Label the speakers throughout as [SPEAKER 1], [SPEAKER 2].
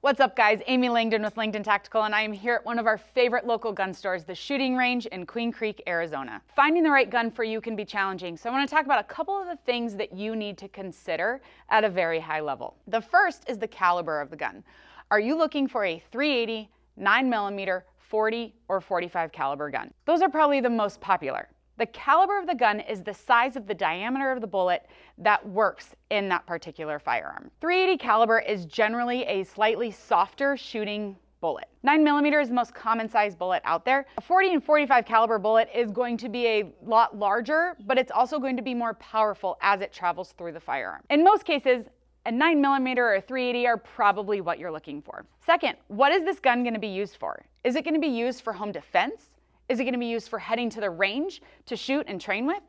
[SPEAKER 1] What's up guys, Aimee Langdon with Langdon Tactical, and I am here at one of our favorite local gun stores, the Shooting Range in Queen Creek, Arizona. Finding the right gun for you can be challenging, so I want to talk about a couple of the things that you need to consider at a very high level. The first is the caliber of the gun. Are you looking for a .380, 9mm, 40 or 45 caliber gun? Those are probably the most popular. The caliber of the gun is the size of the diameter of the bullet that works in that particular firearm. .380 caliber is generally a slightly softer shooting bullet. 9mm is the most common size bullet out there. A 40 and 45 caliber bullet is going to be a lot larger, but it's also going to be more powerful as it travels through the firearm. In most cases, a 9mm or a .380 are probably what you're looking for. Second, what is this gun going to be used for? Is it going to be used for home defense? Is it going to be used for heading to the range to shoot and train with?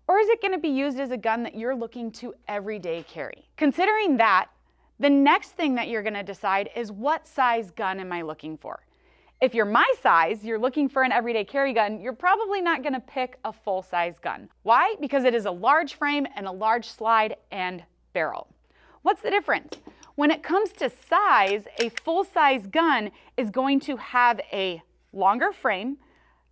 [SPEAKER 1] Or is it going to be used as a gun that you're looking to everyday carry? Considering that, the next thing that you're going to decide is what size gun am I looking for? If you're my size, you're looking for an everyday carry gun, you're probably not going to pick a full-size gun. Why? Because it is a large frame and a large slide and barrel. What's the difference? When it comes to size, a full-size gun is going to have a longer frame,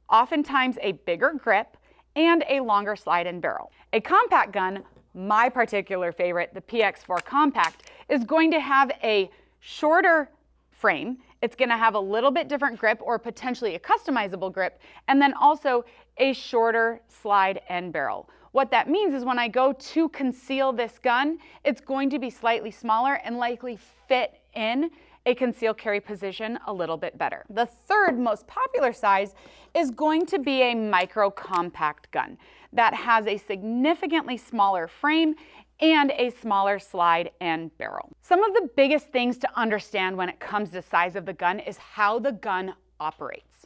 [SPEAKER 1] oftentimes a bigger grip, and a longer slide and barrel. A compact gun, my particular favorite, the PX4 Compact, is going to have a shorter frame. It's going to have a little bit different grip or potentially a customizable grip, and then also a shorter slide and barrel. What that means is when I go to conceal this gun, it's going to be slightly smaller and likely fit in a concealed carry position a little bit better. The third most popular size is going to be a micro compact gun that has a significantly smaller frame and a smaller slide and barrel. Some of the biggest things to understand when it comes to size of the gun is how the gun operates.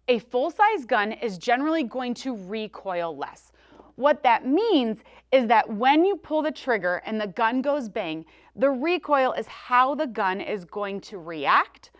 [SPEAKER 1] A full-size gun is generally going to recoil less. What that means is that when you pull the trigger and the gun goes bang, the recoil is how the gun is going to react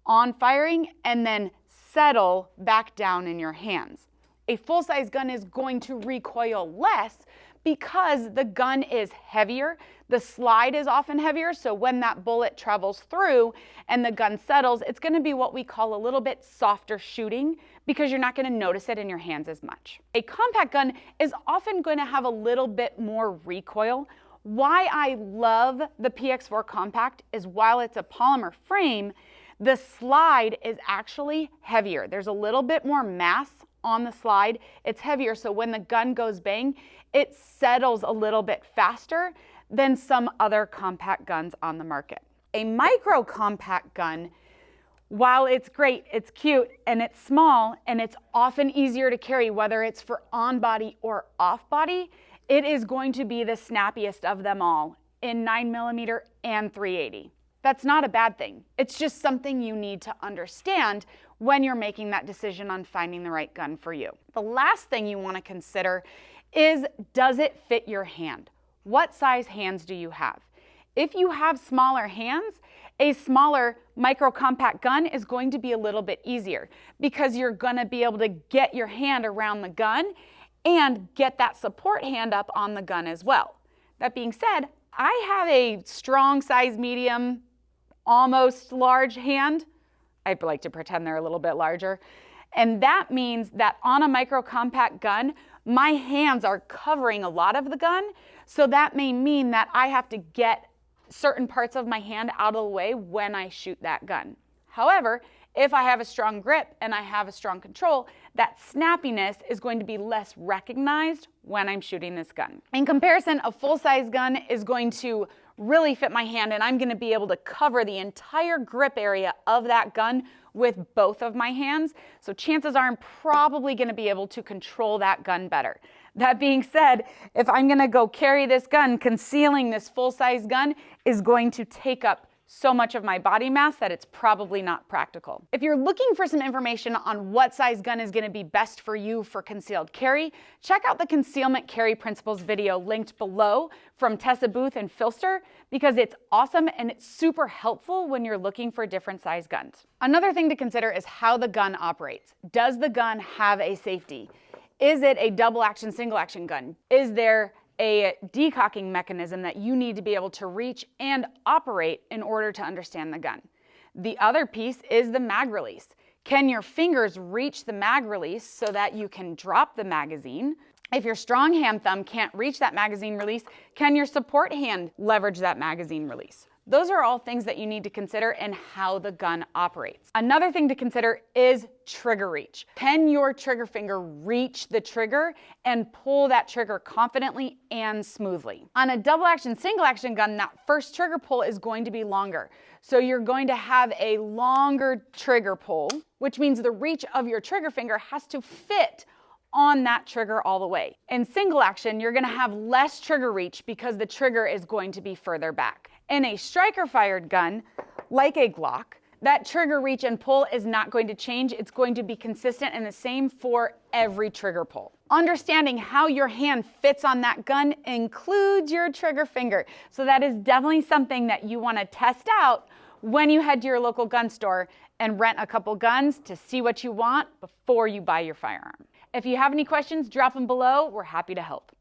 [SPEAKER 1] on firing and then settle back down in your hands. A full-size gun is going to recoil less because the gun is heavier. The slide is often heavier, so when that bullet travels through and the gun settles, it's going to be what we call a little bit softer shooting because you're not going to notice it in your hands as much. A compact gun is often going to have a little bit more recoil. Why I love the PX4 Compact is while it's a polymer frame, the slide is actually heavier. There's a little bit more mass on the slide. It's heavier, so when the gun goes bang, it settles a little bit faster than some other compact guns on the market. A micro compact gun, while it's great, it's cute, and it's small, and it's often easier to carry, whether it's for on-body or off-body, it is going to be the snappiest of them all in 9mm and .380. That's not a bad thing. It's just something you need to understand when you're making that decision on finding the right gun for you. The last thing you want to consider is, does it fit your hand? What size hands do you have? If you have smaller hands, a smaller micro compact gun is going to be a little bit easier because you're going to be able to get your hand around the gun and get that support hand up on the gun as well. That being said, I have a strong size medium, almost large hand. I like to pretend they're a little bit larger. And that means that on a micro compact gun, my hands are covering a lot of the gun. So that may mean that I have to get certain parts of my hand out of the way when I shoot that gun. However, if I have a strong grip and I have a strong control, that snappiness is going to be less recognized when I'm shooting this gun. In comparison, a full-size gun is going to really fit my hand and I'm going to be able to cover the entire grip area of that gun with both of my hands. So chances are I'm probably going to be able to control that gun better. That being said, if I'm going to go carry this gun, concealing this full-size gun is going to take up so much of my body mass that it's probably not practical. If you're looking for some information on what size gun is going to be best for you for concealed carry, check out the Concealment Carry Principles video linked below from Tessa Booth and Filster because it's awesome and it's super helpful when you're looking for different size guns. Another thing to consider is how the gun operates. Does the gun have a safety? Is it a double action, single action gun? Is there a decocking mechanism that you need to be able to reach and operate in order to understand the gun? The other piece is the mag release. Can your fingers reach the mag release so that you can drop the magazine? If your strong hand thumb can't reach that magazine release, can your support hand leverage that magazine release? Those are all things that you need to consider in how the gun operates. Another thing to consider is trigger reach. Can your trigger finger reach the trigger and pull that trigger confidently and smoothly? On a double action, single action gun, that first trigger pull is going to be longer. So you're going to have a longer trigger pull, which means the reach of your trigger finger has to fit on that trigger all the way. In single action, you're going to have less trigger reach because the trigger is going to be further back. In a striker-fired gun, like a Glock, that trigger reach and pull is not going to change. It's going to be consistent and the same for every trigger pull. Understanding how your hand fits on that gun includes your trigger finger. So that is definitely something that you want to test out when you head to your local gun store and rent a couple guns to see what you want before you buy your firearm. If you have any questions, drop them below. We're happy to help.